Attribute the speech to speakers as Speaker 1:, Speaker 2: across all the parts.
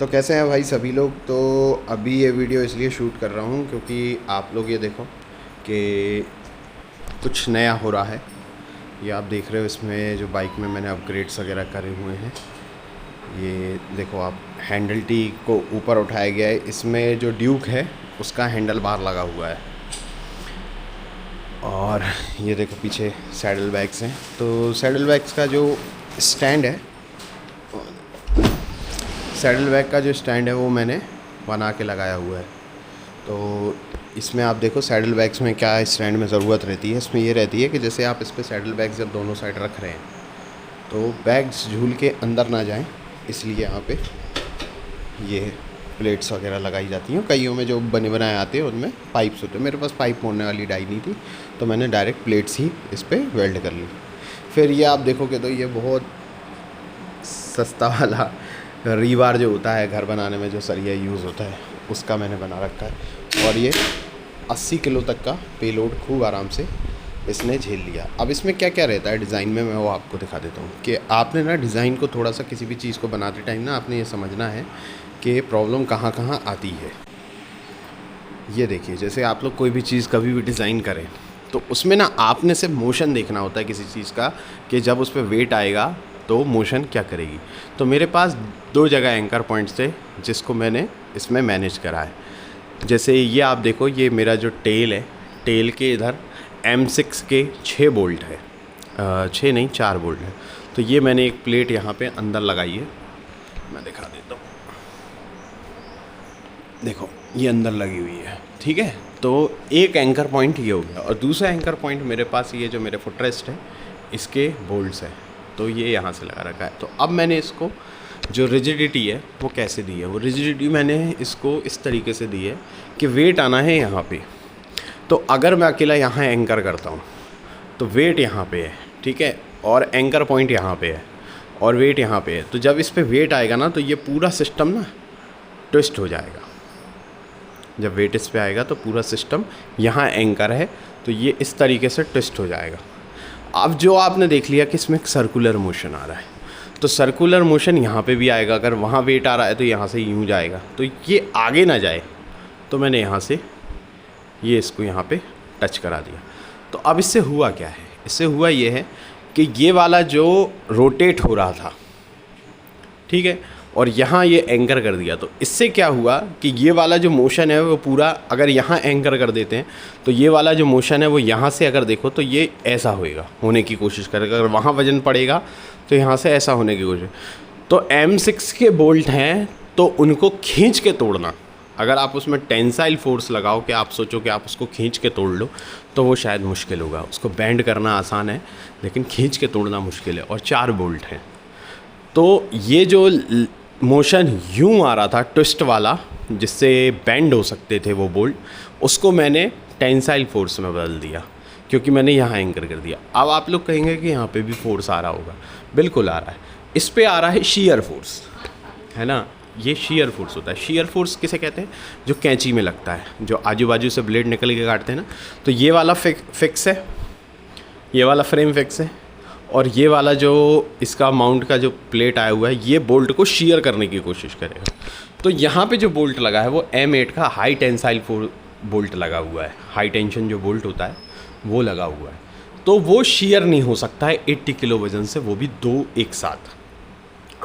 Speaker 1: तो कैसे हैं भाई सभी लोग। तो अभी ये वीडियो इसलिए शूट कर रहा हूँ क्योंकि आप लोग ये देखो कि कुछ नया हो रहा है। ये आप देख रहे हो, इसमें जो बाइक में मैंने अपग्रेड्स वगैरह करे हुए हैं। ये देखो आप, हैंडल टी को ऊपर उठाया गया है। इसमें जो ड्यूक है उसका हैंडल बार लगा हुआ है। और ये देखो पीछे सैडल बैग्स हैं। तो सैडल बैग्स का जो स्टैंड है, सैडल बैग का जो स्टैंड है वो मैंने बना के लगाया हुआ है। तो इसमें आप देखो सैडल बैग्स में क्या स्टैंड में ज़रूरत रहती है। इसमें ये रहती है कि जैसे आप इस पर सैडल बैग्स जब दोनों साइड रख रहे हैं तो बैग्स झूल के अंदर ना जाएं, इसलिए यहाँ पे ये प्लेट्स वगैरह लगाई जाती हैं। कईयों में जो बने बनाए आते हैं उनमें पाइप्स होते हैं। मेरे पास पाइप मोड़ने वाली डाई नहीं थी तो मैंने डायरेक्ट प्लेट्स ही इस पर वेल्ड कर ली। फिर ये आप देखोगे तो ये बहुत सस्ता वाला रीबार जो होता है घर बनाने में, जो सरिया यूज़ होता है, उसका मैंने बना रखा है। और ये 80 किलो तक का पेलोड खूब आराम से इसने झेल लिया। अब इसमें क्या क्या रहता है डिज़ाइन में, मैं वो आपको दिखा देता हूँ कि आपने ना डिज़ाइन को थोड़ा सा, किसी भी चीज़ को बनाते टाइम ना आपने ये समझना है कि प्रॉब्लम कहाँ कहाँ आती है। ये देखिए, जैसे आप लोग कोई भी चीज़ कभी भी डिज़ाइन करें तो उसमें ना आपने सिर्फ मोशन देखना होता है किसी चीज़ का, कि जब उस पर वेट आएगा तो मोशन क्या करेगी। तो मेरे पास 2 जगह एंकर पॉइंट्स थे जिसको मैंने इसमें मैनेज करा है। जैसे ये आप देखो, ये मेरा जो टेल है, टेल के इधर M6 के 6 बोल्ट है, 6 नहीं 4 बोल्ट है। तो ये मैंने एक प्लेट यहाँ पे अंदर लगाई है, मैं दिखा देता हूँ। देखो ये अंदर लगी हुई है, ठीक है। तो एक एंकर पॉइंट ये हो गया, और दूसरा एंकर पॉइंट मेरे पास ये जो मेरे फुटरेस्ट है इसके बोल्ट्स है, तो ये यहाँ से लगा रखा है। तो अब मैंने इसको जो रिजिडिटी है वो कैसे दी है, वो रिजिडिटी मैंने इसको इस तरीके से दी है कि वेट आना है यहाँ पे। तो अगर मैं अकेला यहाँ एंकर करता हूँ तो वेट यहाँ पे है, ठीक है, और एंकर पॉइंट यहाँ पे है और वेट यहाँ पे है। तो जब इस पर वेट आएगा ना तो ये पूरा सिस्टम ना ट्विस्ट हो जाएगा। जब वेट इस पे आएगा तो पूरा सिस्टम, यहाँ एंकर है तो ये इस तरीके से ट्विस्ट हो जाएगा। अब जो आपने देख लिया कि इसमें एक सर्कुलर मोशन आ रहा है, तो सर्कुलर मोशन यहाँ पे भी आएगा। अगर वहाँ वेट आ रहा है तो यहाँ से यूँ जाएगा, तो ये आगे ना जाए। तो मैंने यहाँ से ये इसको यहाँ पे टच करा दिया। तो अब इससे हुआ क्या है, इससे हुआ ये है कि ये वाला जो रोटेट हो रहा था, ठीक है, और यहाँ ये एंकर कर दिया। तो इससे क्या हुआ कि ये वाला जो मोशन है वो पूरा, अगर यहाँ एंकर कर देते हैं तो ये वाला जो मोशन है वो यहाँ से अगर देखो तो ये ऐसा होएगा, होने की कोशिश करेगा। अगर वहाँ वजन पड़ेगा तो यहाँ से ऐसा होने की कोशिश। तो M6 के बोल्ट हैं तो उनको खींच के तोड़ना, अगर आप उसमें टेंसाइल फोर्स लगाओ कि आप सोचो कि आप उसको खींच के तोड़ लो, तो वो शायद मुश्किल होगा। उसको बेंड करना आसान है लेकिन खींच के तोड़ना मुश्किल है। और 4 बोल्ट हैं, तो ये जो मोशन यूँ आ रहा था ट्विस्ट वाला, जिससे बेंड हो सकते थे वो बोल्ट, उसको मैंने टेंसाइल फोर्स में बदल दिया क्योंकि मैंने यहाँ एंकर कर दिया। अब आप लोग कहेंगे कि यहाँ पे भी फोर्स आ रहा होगा, बिल्कुल आ रहा है। इस पे आ रहा है शीयर फोर्स, है ना, ये शीयर फोर्स होता है। शीयर फोर्स किसे कहते हैं, जो कैंची में लगता है, जो आजू बाजू से ब्लेड निकल के काटते हैं ना। तो ये वाला फिक्स है, ये वाला फ्रेम फिक्स है, और ये वाला जो इसका माउंट का जो प्लेट आया हुआ है ये बोल्ट को शीयर करने की कोशिश करेगा। तो यहाँ पे जो बोल्ट लगा है वो M8 का हाई टेंसाइल बोल्ट लगा हुआ है। हाई टेंशन जो बोल्ट होता है वो लगा हुआ है, तो वो शीयर नहीं हो सकता है 80 किलो वज़न से, वो भी 2 एक साथ।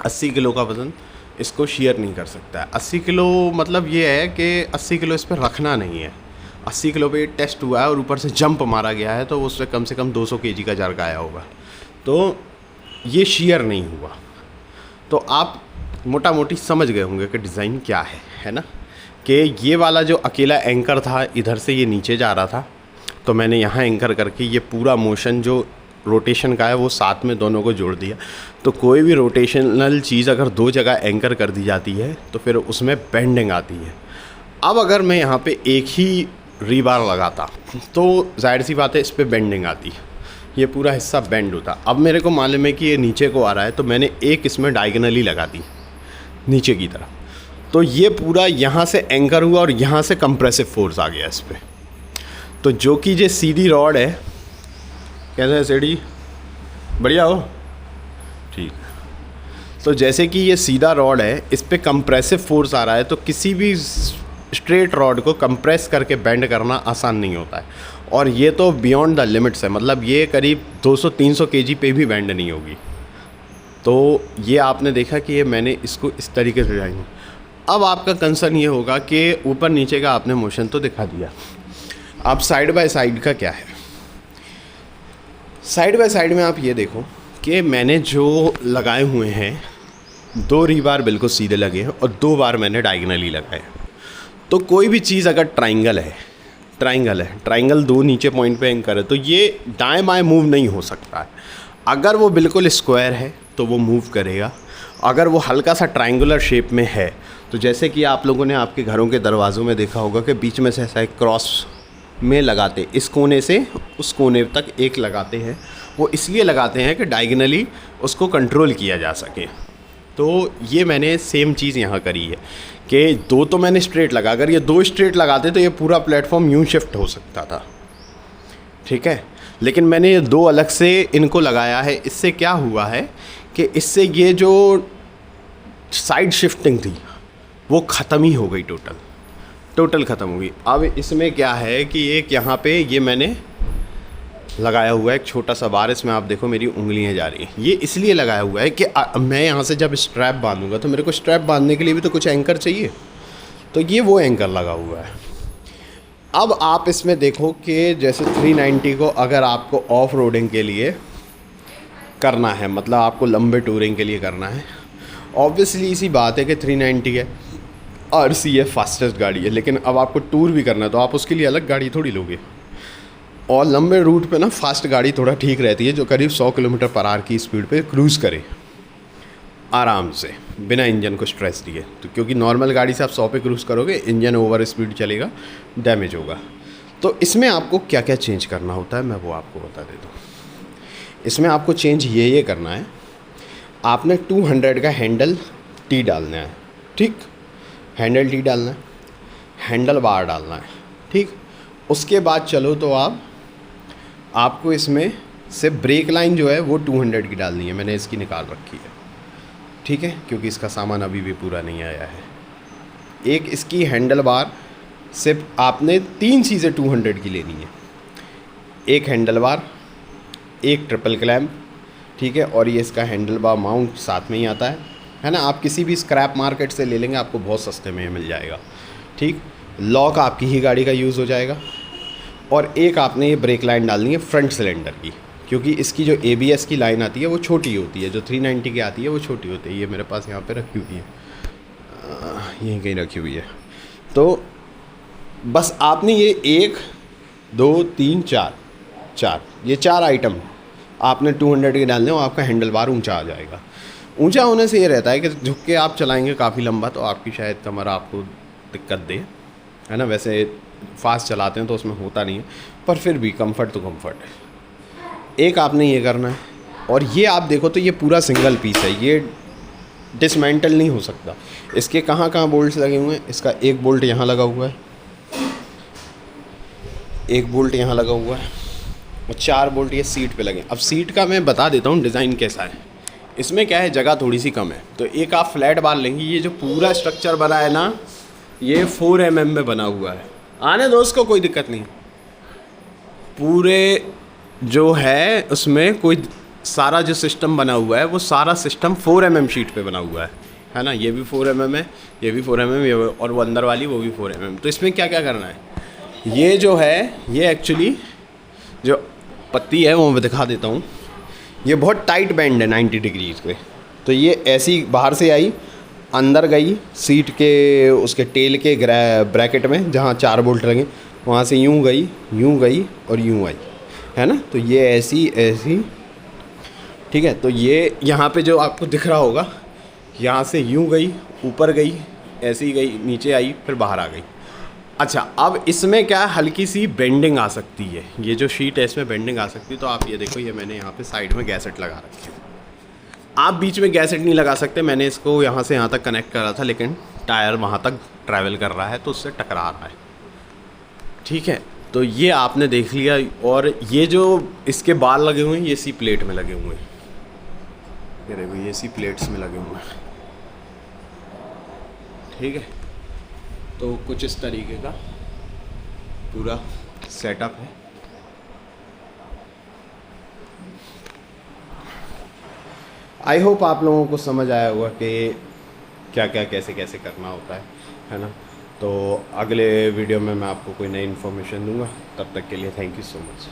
Speaker 1: 80 किलो का वज़न इसको शीयर नहीं कर सकता है। 80 किलो मतलब ये है कि 80 किलो इस पर रखना नहीं है। 80 किलो पे टेस्ट हुआ है और ऊपर से जंप मारा गया है, तो उससे कम से कम 200 kg का जर्क आया होगा, तो ये शीयर नहीं हुआ। तो आप मोटा मोटी समझ गए होंगे कि डिज़ाइन क्या है ना। कि ये वाला जो अकेला एंकर था इधर से ये नीचे जा रहा था, तो मैंने यहाँ एंकर करके ये पूरा मोशन जो रोटेशन का है वो साथ में दोनों को जोड़ दिया। तो कोई भी रोटेशनल चीज़ अगर 2 जगह एंकर कर दी जाती है तो फिर उसमें बेंडिंग आती है। अब अगर मैं यहाँ पे एक ही रीबार लगाता तो जाहिर सी बात है इस पर बेंडिंग आती, ये पूरा हिस्सा बेंड होता। अब मेरे को मालूम है कि ये नीचे को आ रहा है, तो मैंने एक इसमें डायगोनली लगा दी नीचे की तरफ, तो ये पूरा यहाँ से एंकर हुआ और यहाँ से कंप्रेसिव फोर्स आ गया इस पर। तो जो कि ये सीधी रॉड है, कैसा है सीढ़ी, बढ़िया हो, ठीक है। तो जैसे कि ये सीधा रॉड है, इस पे कंप्रेसिव फोर्स आ रहा है, तो किसी भी स्ट्रेट रॉड को कंप्रेस करके बेंड करना आसान नहीं होता है। और ये तो बियॉन्ड द लिमिट्स है, मतलब ये करीब 200-300 केजी पे भी बेंड नहीं होगी। तो ये आपने देखा कि ये मैंने इसको इस तरीके से डिज़ाइन। अब आपका कंसर्न ये होगा कि ऊपर नीचे का आपने मोशन तो दिखा दिया, अब साइड बाय साइड का क्या है। साइड बाय साइड में आप ये देखो कि मैंने जो लगाए हुए हैं, 2 रीबार बिल्कुल सीधे लगे हैं और 2 बार मैंने डायगनली लगाए। तो कोई भी चीज़ अगर ट्राइंगल है, ट्राइंगल 2 नीचे पॉइंट पे एंकर है, तो ये दाएं बाएं मूव नहीं हो सकता है। अगर वो बिल्कुल स्क्वायर है तो वो मूव करेगा, अगर वो हल्का सा ट्रायंगुलर शेप में है, तो जैसे कि आप लोगों ने आपके घरों के दरवाज़ों में देखा होगा कि बीच में से ऐसा एक क्रॉस में लगाते, इस कोने से उस कोने तक एक लगाते हैं। वो इसलिए लगाते हैं कि डायगनली उसको कंट्रोल किया जा सके। तो ये मैंने सेम चीज़ यहाँ करी है कि 2 तो मैंने स्ट्रेट लगा, अगर ये 2 स्ट्रेट लगाते तो ये पूरा प्लेटफॉर्म यूँ शिफ्ट हो सकता था, ठीक है। लेकिन मैंने ये 2 अलग से इनको लगाया है। इससे क्या हुआ है कि इससे ये जो साइड शिफ्टिंग थी वो ख़त्म ही हो गई, टोटल ख़त्म हो गई। अब इसमें क्या है कि एक यहाँ पे ये मैंने लगाया हुआ है एक छोटा सा बार, इसमें आप देखो मेरी उंगलियां जा रही हैं। ये इसलिए लगाया हुआ है कि मैं यहाँ से जब स्ट्रैप बांधूंगा तो मेरे को स्ट्रैप बांधने के लिए भी तो कुछ एंकर चाहिए, तो ये वो एंकर लगा हुआ है। अब आप इसमें देखो कि जैसे 390 को अगर आपको ऑफ रोडिंग के लिए करना है, मतलब आपको लंबे टूरिंग के लिए करना है, ऑब्वियसली इसी बात है कि 390 है, RC है, फास्टेस्ट गाड़ी है, लेकिन अब आपको टूर भी करना है तो आप उसके लिए अलग गाड़ी थोड़ी लोगे। और लंबे रूट पे ना फास्ट गाड़ी थोड़ा ठीक रहती है, जो करीब 100 किलोमीटर पर आवर की स्पीड पे क्रूज़ करे आराम से बिना इंजन को स्ट्रेस दिए। तो क्योंकि नॉर्मल गाड़ी से आप 100 पे क्रूज़ करोगे, इंजन ओवर स्पीड चलेगा, डैमेज होगा। तो इसमें आपको क्या क्या चेंज करना होता है मैं वो आपको बता देता हूँ। इसमें आपको चेंज ये करना है, आपने 200 का हैंडल टी डालना है, ठीक, हैंडल टी डालना है, हैंडल बार डालना है, ठीक। उसके बाद चलो तो आपको इसमें से ब्रेक लाइन जो है वो 200 की डालनी है, मैंने इसकी निकाल रखी है, ठीक है, क्योंकि इसका सामान अभी भी पूरा नहीं आया है। एक इसकी हैंडल बार से आपने 3 चीज़ें 200 की लेनी है, एक हैंडल बार, एक ट्रिपल क्लैम्प, ठीक है, और ये इसका हैंडल बार माउंट साथ में ही आता है ना। आप किसी भी स्क्रैप मार्केट से ले लेंगे, आपको बहुत सस्ते में मिल जाएगा, ठीक। लॉक आपकी ही गाड़ी का यूज़ हो जाएगा। और एक आपने ये ब्रेक लाइन डालनी है फ्रंट सिलेंडर की, क्योंकि इसकी जो ABS की लाइन आती है वो छोटी होती है, जो 390 की आती है वो छोटी होती है। ये मेरे पास यहाँ पे रखी हुई है, यहीं कहीं रखी हुई है। तो बस आपने ये 1 2 3 4 ये 4 आइटम आपने 200 के डालने और आपका हैंडल बार ऊँचा आ जाएगा। ऊँचा होने से ये रहता है कि झुक के आप चलाएँगे काफ़ी लंबा तो आपकी शायद कमर आपको दिक्कत दे, है ना। वैसे फास्ट चलाते हैं तो उसमें होता नहीं है, पर फिर भी कंफर्ट तो कंफर्ट है। एक आपने ये करना है, और ये आप देखो तो ये पूरा सिंगल पीस है, ये डिसमेंटल नहीं हो सकता। इसके कहाँ कहाँ बोल्ट्स लगे हुए हैं, इसका एक बोल्ट यहाँ लगा हुआ है, एक बोल्ट यहाँ लगा हुआ है, और 4 बोल्ट ये सीट पे लगे। अब सीट का मैं बता देता हूँ डिज़ाइन कैसा है। इसमें क्या है, जगह थोड़ी सी कम है, तो एक आप फ्लैट बार लेंगे। ये जो पूरा स्ट्रक्चर बना है ना, ये 4 mm में बना हुआ है। आने दो उसको, कोई दिक्कत नहीं। पूरे जो है उसमें कोई सारा जो सिस्टम बना हुआ है वो सारा सिस्टम 4 mm शीट पे बना हुआ है ना। ये भी 4 mm है, ये भी 4 mm, ये और वो अंदर वाली वो भी 4 mm। तो इसमें क्या क्या करना है, ये जो है ये एक्चुअली जो पत्ती है वो मैं दिखा देता हूँ। ये बहुत टाइट बैंड है 90 डिग्रीज पे। तो ये ऐसी बाहर से आई, अंदर गई सीट के उसके टेल के ब्रैकेट में जहाँ 4 बोल्ट लगे, वहाँ से यूँ गई और यूँ आई, है ना। तो ये ऐसी, ठीक है। तो ये यहाँ पे जो आपको दिख रहा होगा, यहाँ से यूँ गई, ऊपर गई, ऐसी गई, नीचे आई, फिर बाहर आ गई। अच्छा, अब इसमें क्या हल्की सी बेंडिंग आ सकती है, ये जो शीट है इसमें बेंडिंग आ सकती है। तो आप ये देखो, ये मैंने यहाँ पे साइड में गैसेट लगा रखी है। आप बीच में गैसेट नहीं लगा सकते, मैंने इसको यहाँ से यहाँ तक कनेक्ट करा था, लेकिन टायर वहाँ तक ट्रैवल कर रहा है तो उससे टकरा रहा है, ठीक है। तो ये आपने देख लिया। और ये जो इसके बाल लगे हुए हैं ये इसी प्लेट में लगे हुए हैं, ये देखो ये इसी प्लेट्स में लगे हुए हैं, ठीक है। तो कुछ इस तरीके का पूरा सेटअप है। आई होप आप लोगों को समझ आया होगा कि क्या क्या कैसे कैसे करना होता है ना। तो अगले वीडियो में मैं आपको कोई नई इन्फॉर्मेशन दूंगा। तब तक के लिए थैंक यू सो मच।